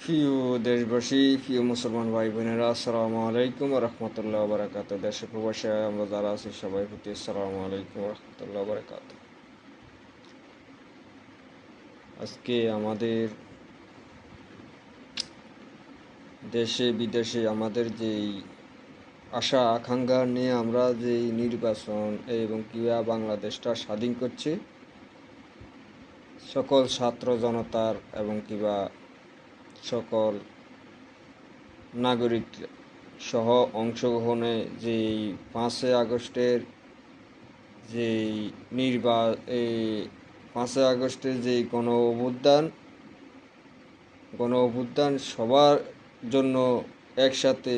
প্রিয় দেশবাসী, প্রিয় মুসলমান ভাই বোনেরা, আসসালামু আলাইকুম রহমতুল্লাহ বারাকাত। দেশে প্রবাসে আমরা যারা আছি সবাই প্রতি আসসালামু আলাইকুম রহমতুল্লাহ বারাকাত। আজকে আমাদের দেশে বিদেশে আমাদের যেই আশা আকাঙ্ক্ষা নিয়ে আমরা যেই নির্বাচন এবং কীভাবে বাংলাদেশটা স্বাধীন করছি, সকল ছাত্র জনতার এবং কিবা সকল নাগরিক সহ অংশগ্রহণে যেই 5ই আগস্টের যেই এই 5ই আগস্টের যেই গণ অভ্যুত্থান সবার জন্য একসাথে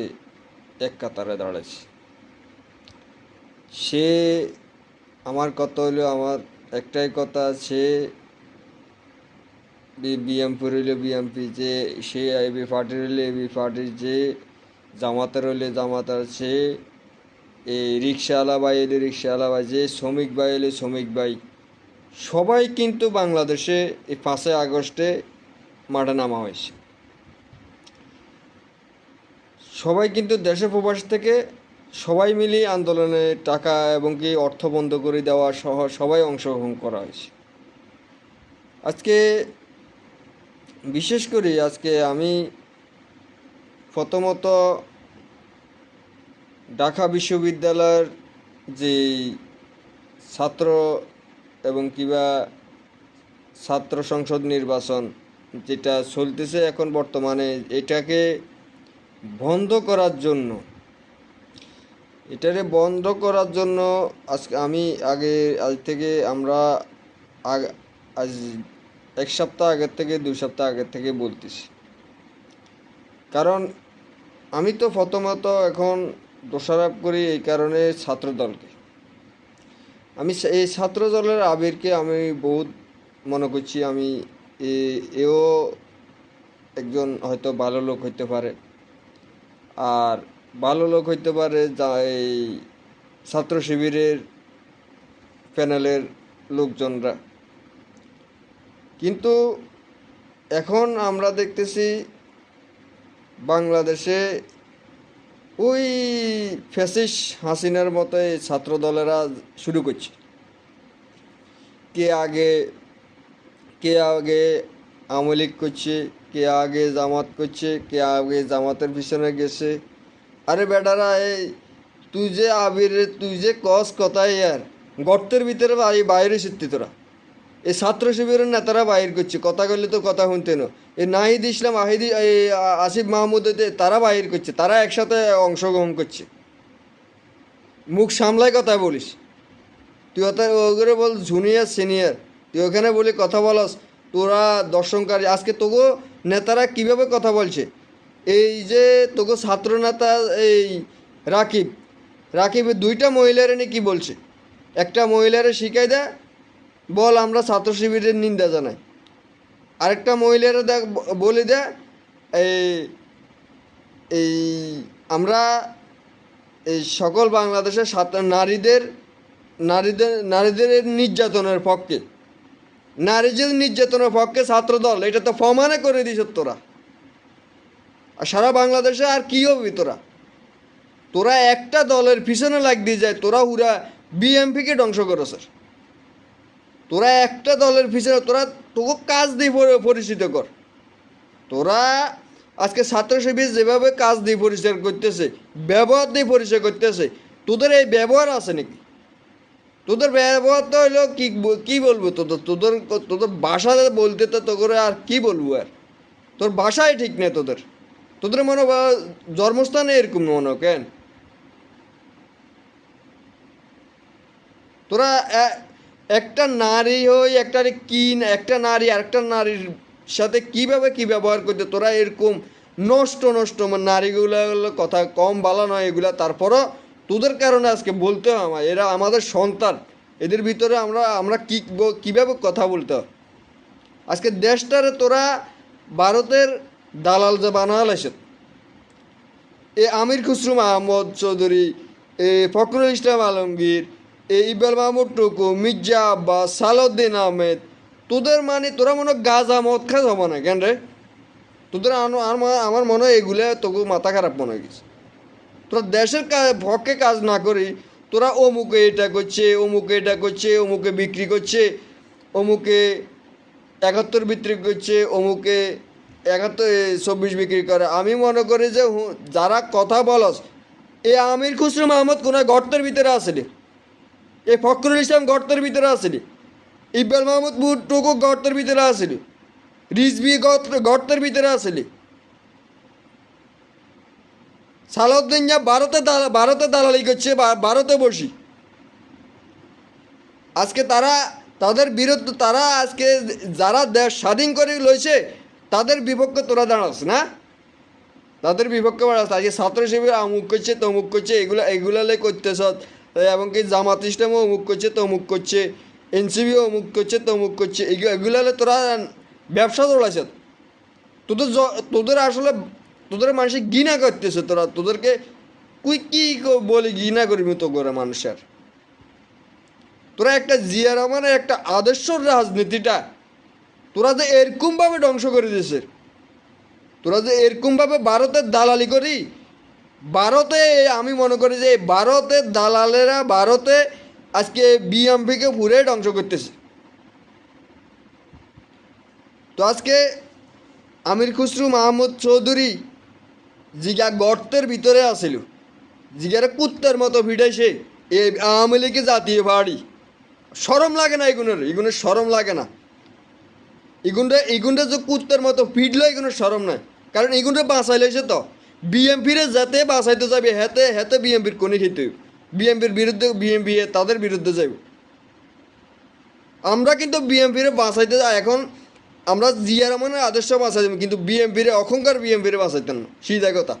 এক কাতারে দাঁড়াচ্ছে। সে আমার কথা হলো, আমার একটাই কথা, সে বিএমপি রইলে বিএমপি, যে সে এবি পার্টি রইলে এবি পার্টির, যে জামাতের রইলে জামাতার, সে এই রিক্সাওয়ালা ভাই এলে রিক্সাওয়ালা ভাই, যে শ্রমিক ভাই এলে শ্রমিক ভাই, সবাই কিন্তু বাংলাদেশে এই 5ই আগস্টে মাঠে নামা হয়েছে। সবাই কিন্তু দেশে প্রবাস থেকে সবাই মিলিয়ে আন্দোলনে টাকা এবং কি অর্থ বন্ধ করে দেওয়া সহ সবাই অংশগ্রহণ করা হয়েছে। আজকে বিশেষ করে আমি প্রথমত ঢাকা বিশ্ববিদ্যালয়ের যে ছাত্র এবং কিবা ছাত্র সংসদ নির্বাচন যেটা চলতেছে এখন বর্তমানে, এটাকে বন্ধ করার জন্য আজকে আমি আজ থেকে আমরা আজ 1 সপ্তাহ আগের থেকে 2 সপ্তাহ আগের থেকে বলতেছি। কারণ আমি তো প্রথমত এখন দোষারোপ করি এই কারণে ছাত্রদলকে। আমি এই ছাত্র দলের আবিরকে আমি বহুত মনে করছি, আমি এও একজন হয়তো ভালো লোক হইতে পারে, আর ভালো লোক হইতে পারে যা এই ছাত্র শিবিরের প্যানেলের লোকজনরা। কিন্তু এখন আমরা দেখতেছি বাংলাদেশে ওই ফ্যাসিস্ট হাসিনার মতো এই ছাত্র দলেরা শুরু করছে। কে আগে আওয়ামী লীগ করছে, কে আগে জামাত করছে, কে আগে জামাতের পিছনে গেছে। আরে বেটারা, এই তুই যে কস কথাই আর গর্তের ভিতরে বাইরে সত্যি তোরা এই ছাত্র শিবিরের নেতারা বাইর করছে। কথা কইলে তো কথা শুনতে না। এই নাহিদ ইসলাম, আসিফ মাহমুদ, তারা বাইর করছে, তারা একসাথে অংশগ্রহণ করছে। মুখ সামলায় কথা বলিস। তুই ওগুলো বল জুনিয়র সিনিয়র, তুই ওখানে বলি কথা বলস। তোরা দর্শনকারী, আজকে তোগো নেতারা কিভাবে কথা বলছে। এই যে তোগো ছাত্র নেতা এই রাকিবের 2টা মহিলার এনে কি বলছে। একটা মহিলারে শিখাই দেয়, বল আমরা ছাত্র শিবিরের নিন্দা জানাই। আরেকটা মহিলারা বলে দেয় এই এই আমরা এই সকল বাংলাদেশের নারীদের নির্যাতনের পক্ষে, নারীদের নির্যাতনের পক্ষে ছাত্রদল। এটা তো প্রমাণে করে দিস তোরা। আর সারা বাংলাদেশে আর কী হবি তোরা একটা দলের পিছনে লাগ দিয়ে যায়। তোরা উরা বিএমপিকে ধ্বংস করেছ। তোরা একটা দলের পিছনে তোকে কাজ দিয়ে পরিচিত কর। তোরা আজকে ছাত্র শিবির যেভাবে কাজ দিয়ে পরিচয় করতেছে, ব্যবহার দিয়ে পরিচয় করতেছে, তোদের এই ব্যবহার আছে নাকি? তোদের ব্যবহার তো হইলো কি বলবো, তোদের ভাষা বলতে তো তোকে আর কি বলবো। আর তোর ভাষাই ঠিক নেই। তোদের মনে জন্মস্থানে এরকম মনে কেন? তোরা একটা নারী হই, একটা নারী আরেকটা নারীর সাথে কিভাবে কি ব্যবহার করতে, তোরা এরকম নষ্ট নারীগুলো কথা কম ভালো নয় এগুলা। তারপরও তোদের কারণে আজকে বলতে হয় আমার, এরা আমাদের সন্তান। এদের ভিতরে আমরা কীভাবে কথা বলতে হয়। আজকে দেশটারে তোরা ভারতের দালাল যে বানাল এসে, এ আমির খুসরু মাহমুদ চৌধুরী, এ ফখরুল ইসলাম আলমগীর, ইকবাল মাহমুদ টুকু, মির্জা আব্বাস, সালাউদ্দিন আহমেদ, তোরা মনে গাঁজা মদ খাস হবো না কেন রে? তোদের আমার মনে হয় এগুলো তোকে মাথা খারাপ মনে হয়ে গেছে। তোরা দেশের পক্ষে কাজ না করি তোরা অমুকে এটা করছে, অমুকে এটা করছে, অমুকে বিক্রি করছে, অমুকে 71 বিক্রি করছে, অমুকে 24 বিক্রি করে। আমি মনে করি যে যারা কথা বলস এ আমির খুসরো মাহমুদ কোন গর্তের ভিতরে আসেনি, এ ফখরুল ইসলাম গর্তের ভিতরে আসেনি, ইকবাল মাহমুদ টুকু গর্তের ভিতরে আসেনি, রিজভি গর্তের ভিতরে আসেনি, সালাউদ্দিন যা ভারতে দালালি করছে, ভারতে বসি। আজকে তাদের বিরুদ্ধে তারা আজকে যারা দেশ স্বাধীন করে লইছে তাদের বিপক্ষে তোরা দাঁড়াস না, তাদের বিপক্ষে দাঁড়াস। আজকে ছাত্র শিবির অমুক করছে তমুক করছে, এগুলা করতেছ, এবং কি জামাত ইসলামও অমুক করছে তমুক করছে, এনসিবিও অমুক করছে তমুক করছে, এগুলালে তোরা ব্যবসা দৌড়াইছ। তোদের আসলে তোদের মানুষের ঘৃণা করতেছে, তোদেরকে কী বলি ঘৃণা করবি তো করে মানুষের। তোরা একটা জিয়া রহমানের একটা আদর্শ রাজনীতিটা তোরা যে এরকমভাবে ধ্বংস করে দিয়েছে, তোরা যে এরকমভাবে ভারতের দালালি করি। ভারতে আমি মনে করি যে ভারতের দালালেরা ভারতে আজকে বিএমপিকে পুরে ধ্বংস করতেছে। তো আজকে আমির খুসরো মাহমুদ চৌধুরী জিগা গর্তের ভিতরে আসিল, জিগারে কুত্তার মতো ভিড়াইছে এই আওয়ামী লীগের জাতীয় পার্টি। শরম লাগে না এগুনের শরম লাগে না। এগুনটা যে কুত্তার মতো ফিটলো এগুনের শরম নাই, কারণ এগুনটা বাঁচাই লাইছে তো বিএমপিরে যাতে বাঁচাইতে যাবে হেতে বিএমপির কোনি খেতে বিএমপির বিরুদ্ধে বিএমপি তাদের বিরুদ্ধে যাইব। আমরা কিন্তু বিএমপিরে বাঁচাইতে এখন আমরা জিয়া রহমানের আদর্শ বাঁচাই দেব, কিন্তু বিএমপিরে অখংকার বিএমপিরে বাঁচাইতেন না, সিধা কথা।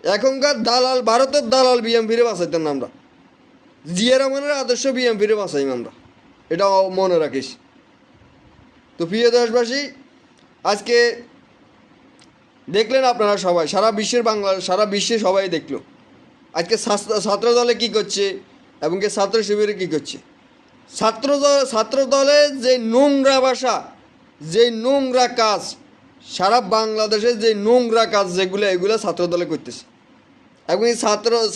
এখনকার দালাল ভারতের দালাল বিএমপিরে বাঁচাইতেন না, আমরা জিয়া রহমানের আদর্শ বিএমপিরে বাঁচাইম আমরা, এটা মনে রাখিস। তো প্রিয় দেশবাসী, আজকে দেখলেন আপনারা সবাই, সারা বিশ্বে সবাই দেখলো আজকে ছাত্র দলে কী করছে এবং কি ছাত্র শিবিরে কী করছে। ছাত্র দলের যে নোংরা ভাষা, যে নোংরা কাজ, সারা বাংলাদেশের যে নোংরা কাজ এগুলো ছাত্র দলে করতেছে। এবং এই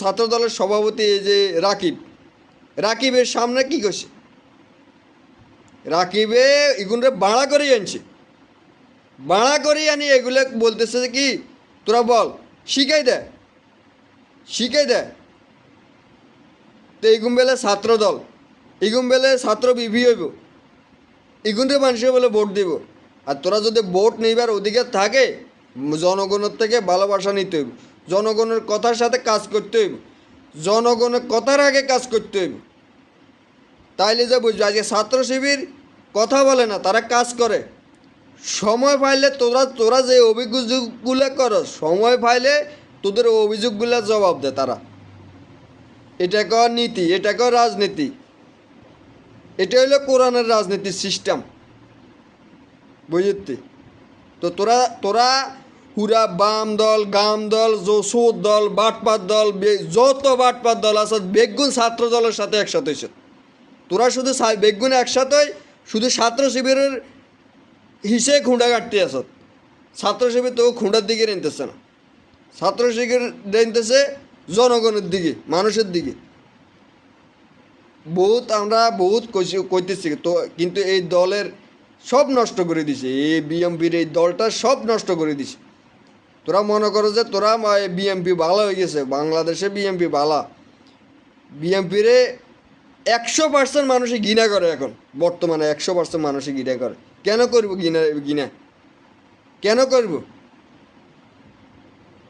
ছাত্র দলের সভাপতি এই যে রাকিবের সামনে কী করছে, রাকিবে এগুলো বাড়া করেই আনছে, বাড়া করেই আনি এগুলো বলতেছে যে কি তোরা বল শিখাই দেয়। তো এগুম বেলে ছাত্র দল, এগুম বেলে ছাত্র বিভি হইব, এগুনরে মানুষের বলে ভোট দিব। আর তোরা যদি ভোট নিবার অধিকার থাকে জনগণের থেকে ভালোবাসা নিতে হইব, জনগণের কথার সাথে কাজ করতে হইব, জনগণের কথার আগে কাজ করতে হইব। তাইলে যে বুঝবে আজকে ছাত্র শিবির কথা বলে না, তারা কাজ করে। সময় পাইলে তোরা যে অভিযোগগুলো করো, সময় পাইলে তোদের অভিযোগগুলো জবাব দেয় তারা। এটা কর নীতি, এটা কর রাজনীতি, এটা হইলো কোরআনের রাজনীতির সিস্টেম, বুঝতি? তো তোরা পুরা বাম দল, গাম দল, জসুর দল, বাটপাত দল, যত বাটপাত দল আছে বেগুন ছাত্র দলের সাথে একসাথে হয়েছে। তোরা শুধু বেগুন একসাথে শুধু ছাত্র শিবিরের হিসে খুঁড়া কাটতে আস। ছাত্র শিবির তো খুঁড়ার দিকে রেনতেছে না, ছাত্র শিবির রেনতেছে জনগণের দিকে, মানুষের দিকে। আমরা বহুত কইতেছি তো, কিন্তু এই দলের সব নষ্ট করে দিছে, এই বিএমপির এই দলটা সব নষ্ট করে দিছে। তোরা মনে করো যে তোরা বিএমপি ভালো হয়ে গেছে, বাংলাদেশে বিএমপি ভালা। বিএমপিরে 100% মানুষই ঘৃণা করে এখন, বর্তমানে 100% মানুষই ঘৃণা করে। কেন করব ঘৃণা কেন করব?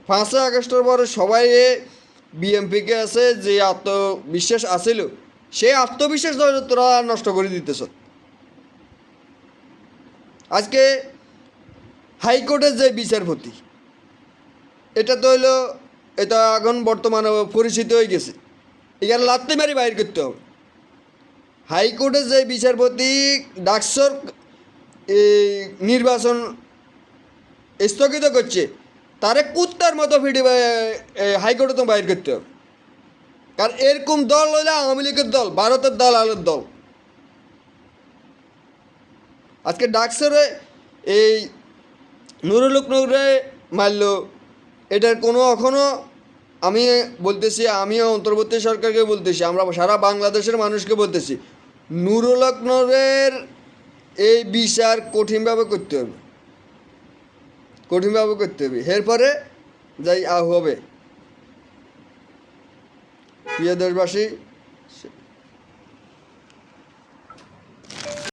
5 আগস্টের পরে সবাই বিএমপিকে আছে যে আত্মবিশ্বাস আছিল, সেই আত্মবিশ্বাস তোরা নষ্ট করে দিতেছ। আজকে হাইকোর্টের যে বিচারপতি, এটা তো হইলো, এটা এখন বর্তমানে পরিচিত হয়ে গেছে, এখানে লাত্তি মারি বাইর করতে হবে। হাইকোর্টের যে বিচারপতি ডাকসর এই নির্বাচন স্থগিত করছে, তারে কুত্তার মতো ফিডি হাইকোর্টে তো বাইর করতে হবে। কারণ এরকম দল হইলে আওয়ামী লীগের দল, ভারতের দল, আলোর দল। আজকে ডাকসরে এই নুরুল নূরে মারল, এটার কোনো এখনও আমি বলতেছি, আমিও অন্তর্বর্তী সরকারকে বলতেছি, আমরা সারা বাংলাদেশের মানুষকে বলতেছি, নুরুল নূরের এই বিচার কঠিনভাবে করতে হবে, কঠিনভাবে করতে হবে, এরপরে যাই হবে। প্রিয় দেশবাসী,